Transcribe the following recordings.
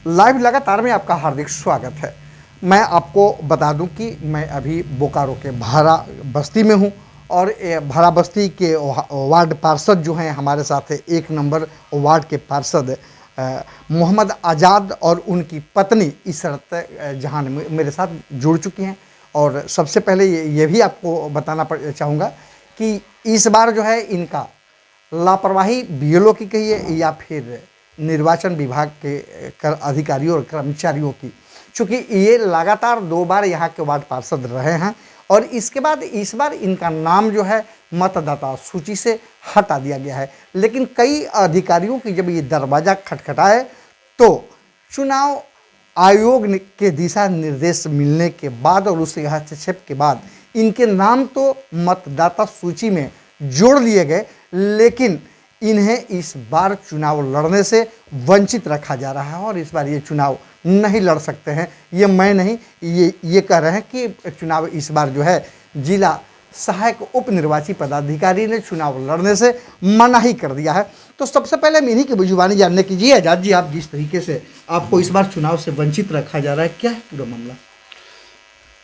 Live लगातार में आपका हार्दिक स्वागत है। मैं आपको बता दूं कि मैं अभी बोकारो के भारा बस्ती में हूं और भारा बस्ती के वार्ड पार्षद जो हैं हमारे साथ है, 1 नंबर वार्ड के पार्षद मोहम्मद आज़ाद और उनकी पत्नी इशरत जहान मेरे साथ जुड़ चुकी हैं। और सबसे पहले ये भी आपको बताना चाहूँगा कि इस बार जो है इनका लापरवाही बीएलओ की कहिए या फिर निर्वाचन विभाग के अधिकारियों और कर्मचारियों की, चूँकि ये लगातार 2 बार यहाँ के वार्ड पार्षद रहे हैं और इसके बाद इस बार इनका नाम जो है मतदाता सूची से हटा दिया गया है। लेकिन कई अधिकारियों की जब ये दरवाज़ा खटखटाए तो चुनाव आयोग के दिशा निर्देश मिलने के बाद और उसके हस्तक्षेप के बाद इनके नाम तो मतदाता सूची में जोड़ लिए गए, लेकिन इन्हें इस बार चुनाव लड़ने से वंचित रखा जा रहा है और इस बार ये चुनाव नहीं लड़ सकते हैं। ये मैं नहीं, ये कह रहे हैं कि चुनाव इस बार जो है जिला सहायक उप निर्वाची पदाधिकारी ने चुनाव लड़ने से मना ही कर दिया है। तो सबसे पहले हम इन्हीं की जुबानी जानने कीजिए। आज़ाद जी, आप जिस तरीके से आपको इस बार चुनाव से वंचित रखा जा रहा है, क्या है पूरा मामला?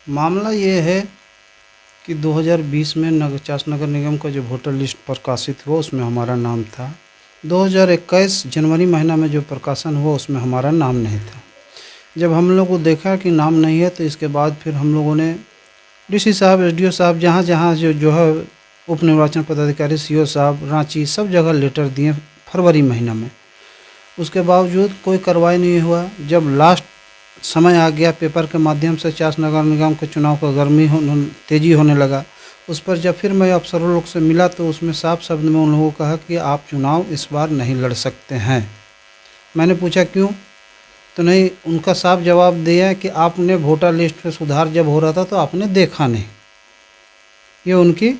मामला ये है कि 2020 में चास नगर निगम का जो वोटर लिस्ट प्रकाशित हुआ उसमें हमारा नाम था। 2021 जनवरी महीना में जो प्रकाशन हुआ उसमें हमारा नाम नहीं था। जब हम लोग को देखा कि नाम नहीं है तो इसके बाद फिर हम लोगों ने डीसी साहब, एसडीओ साहब, जहाँ जहाँ जो है उप निर्वाचन पदाधिकारी, सीओ साहब, रांची, सब जगह लेटर दिए फरवरी महीना में। उसके बावजूद कोई कार्रवाई नहीं हुआ। जब लास्ट समय आ गया, पेपर के माध्यम से चास नगर निगम के चुनाव का तेज़ी होने लगा, उस पर जब फिर मैं अफसरों लोग से मिला तो उसमें साफ शब्द में उन लोगों को कहा कि आप चुनाव इस बार नहीं लड़ सकते हैं। मैंने पूछा क्यों, तो नहीं, उनका साफ जवाब दिया कि आपने वोटर लिस्ट में सुधार जब हो रहा था तो आपने देखा नहीं। ये उनकी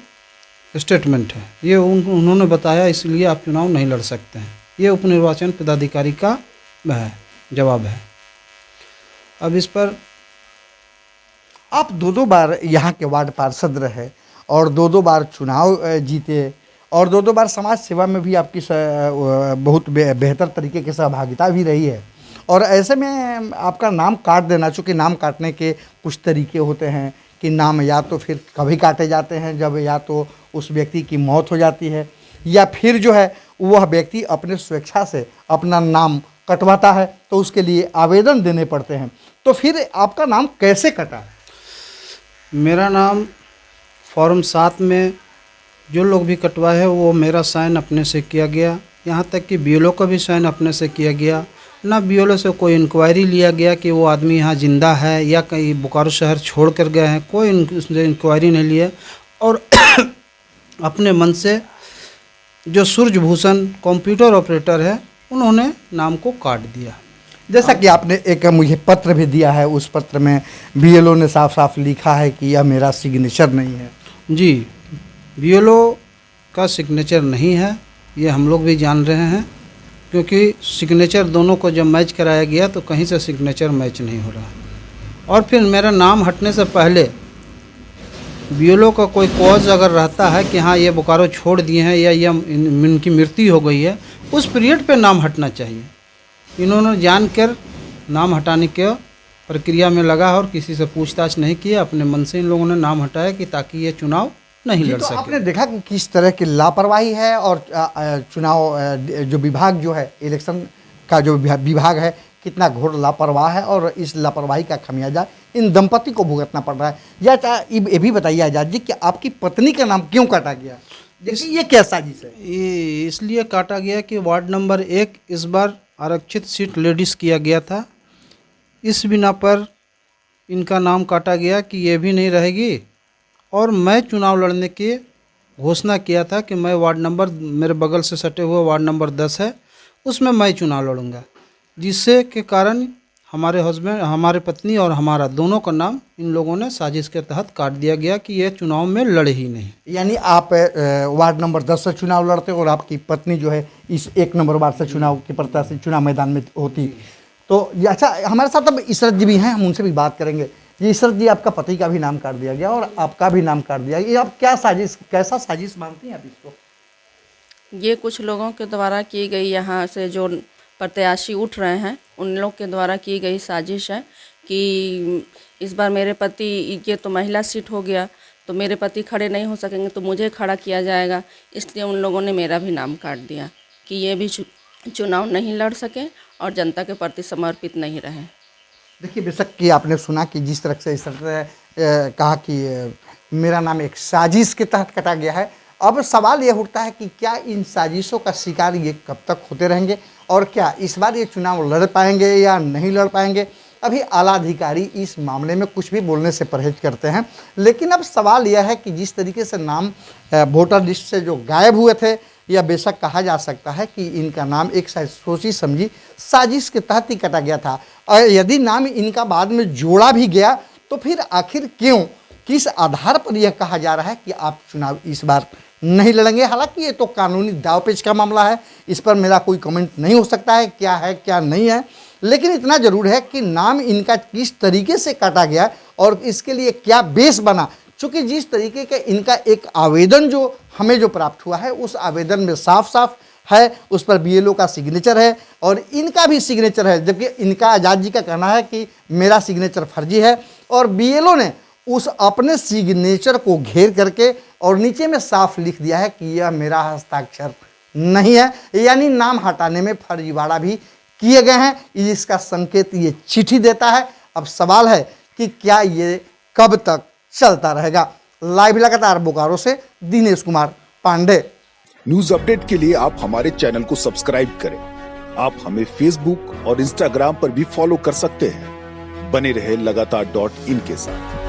स्टेटमेंट है, ये उन्होंने बताया, इसलिए आप चुनाव नहीं लड़ सकते हैं। ये उप निर्वाचन पदाधिकारी का जवाब है। अब इस पर आप 2 बार यहाँ के वार्ड पार्षद रहे और 2 बार चुनाव जीते और 2 बार समाज सेवा में भी आपकी बहुत बेहतर तरीके की सहभागिता भी रही है। और ऐसे में आपका नाम काट देना, चूँकि नाम काटने के कुछ तरीके होते हैं कि नाम या तो फिर कभी काटे जाते हैं जब या तो उस व्यक्ति की मौत हो जाती है या फिर जो है वह व्यक्ति अपने स्वेच्छा से अपना नाम कटवाता है तो उसके लिए आवेदन देने पड़ते हैं। तो फिर आपका नाम कैसे कटा? मेरा नाम फॉर्म 7 में जो लोग भी कटवाए है वो मेरा साइन अपने से किया गया, यहाँ तक कि बीएलओ का भी साइन अपने से किया गया। ना बीएलओ से कोई इंक्वायरी लिया गया कि वो आदमी यहाँ ज़िंदा है या कहीं बोकारो शहर छोड़ कर गए हैं, कोई इंक्वायरी नहीं लिया। और अपने मन से जो सूर्यभूषण कंप्यूटर ऑपरेटर है उन्होंने नाम को काट दिया। जैसा कि आपने एक मुझे पत्र भी दिया है, उस पत्र में बीएलओ ने साफ साफ लिखा है कि यह मेरा सिग्नेचर नहीं है। जी, बीएलओ का सिग्नेचर नहीं है, ये हम लोग भी जान रहे हैं, क्योंकि सिग्नेचर दोनों को जब मैच कराया गया तो कहीं से सिग्नेचर मैच नहीं हो रहा। और फिर मेरा नाम हटने से पहले बीएलओ का कोई कॉज अगर रहता है कि हाँ ये बोकारो छोड़ दिए हैं या ये इनकी मृत्यु हो गई है, उस पीरियड पे नाम हटना चाहिए। इन्होंने जानकर नाम हटाने के प्रक्रिया में लगा और किसी से पूछताछ नहीं किया, अपने मन से इन लोगों ने नाम हटाया कि ताकि ये चुनाव नहीं लड़ सके। आपने देखा कि किस तरह की लापरवाही है और चुनाव जो विभाग जो है, इलेक्शन का जो विभाग है, कितना घोर लापरवाह है और इस लापरवाही का खमियाजा इन दंपति को भुगतना पड़ रहा है। या ये भी बताइए आज़ाद जी कि आपकी पत्नी का नाम क्यों काटा गया? ये क्या साजिश है? ये इसलिए काटा गया कि वार्ड नंबर 1 इस बार आरक्षित सीट लेडीज़ किया गया था। इस बिना पर इनका नाम काटा गया कि ये भी नहीं रहेगी। और मैं चुनाव लड़ने की घोषणा किया था कि मैं वार्ड नंबर, मेरे बगल से सटे हुए वार्ड नंबर 10 है, उसमें मैं चुनाव लड़ूंगा, जिससे के कारण हमारे हस्बैंड, हमारे पत्नी और हमारा दोनों का नाम इन लोगों ने साजिश के तहत काट दिया गया कि ये चुनाव में लड़े ही नहीं। यानी आप वार्ड नंबर 10 से चुनाव लड़ते और आपकी पत्नी जो है इस 1 नंबर वार्ड से चुनाव के प्रत्याशी चुनाव मैदान में होती। तो अच्छा, हमारे साथ अब इशरत जी भी हैं, हम उनसे भी बात करेंगे। ये इशरत जी, आपका पति का भी नाम काट दिया गया और आपका भी नाम काट दिया गया, ये आप क्या साजिश, कैसा साजिश मानती हैं आप इसको? ये कुछ लोगों के द्वारा की गई, यहाँ से जो प्रत्याशी उठ रहे हैं उन लोग के द्वारा की गई साजिश है कि इस बार मेरे पति, ये तो महिला सीट हो गया तो मेरे पति खड़े नहीं हो सकेंगे तो मुझे खड़ा किया जाएगा, इसलिए उन लोगों ने मेरा भी नाम काट दिया कि ये भी चुनाव नहीं लड़ सके और जनता के प्रति समर्पित नहीं रहे। देखिए, बेशक कि आपने सुना कि जिस तरह से इस तरह कहा कि मेरा नाम एक साजिश के तहत कटा गया है। अब सवाल यह उठता है कि क्या इन साजिशों का शिकार ये कब तक होते रहेंगे और क्या इस बार ये चुनाव लड़ पाएंगे या नहीं लड़ पाएंगे। अभी आला अधिकारी इस मामले में कुछ भी बोलने से परहेज करते हैं, लेकिन अब सवाल यह है कि जिस तरीके से नाम वोटर लिस्ट से जो गायब हुए थे, यह बेशक कहा जा सकता है कि इनका नाम एक सोची समझी साजिश के तहत ही कटा गया था। और यदि नाम इनका बाद में जोड़ा भी गया तो फिर आखिर क्यों, किस आधार पर यह कहा जा रहा है कि आप चुनाव इस बार नहीं लड़ेंगे। हालांकि ये तो कानूनी दावपेच का मामला है, इस पर मेरा कोई कमेंट नहीं हो सकता है क्या नहीं है, लेकिन इतना जरूर है कि नाम इनका किस तरीके से काटा गया और इसके लिए क्या बेस बना। चूँकि जिस तरीके के इनका एक आवेदन जो हमें जो प्राप्त हुआ है, उस आवेदन में साफ साफ है, उस पर बीएलओ का सिग्नेचर है और इनका भी सिग्नेचर है, जबकि इनका आज़ाद जी का कहना है कि मेरा सिग्नेचर फर्जी है और बीएलओ ने उस अपने सिग्नेचर को घेर करके और नीचे में साफ लिख दिया है कि यह मेरा हस्ताक्षर नहीं है, यानी नाम हटाने में फर्जीवाड़ा भी किए गए हैं। इसका संकेत ये चिट्ठी देता है। अब सवाल है कि क्या ये कब तक चलता रहेगा। लाइव लगातार बोकारो से दिनेश कुमार पांडे। न्यूज अपडेट के लिए आप हमारे चैनल को सब्सक्राइब करें। आप हमें फेसबुक और इंस्टाग्राम पर भी फॉलो कर सकते हैं। बने रहे लगातार .in के साथ।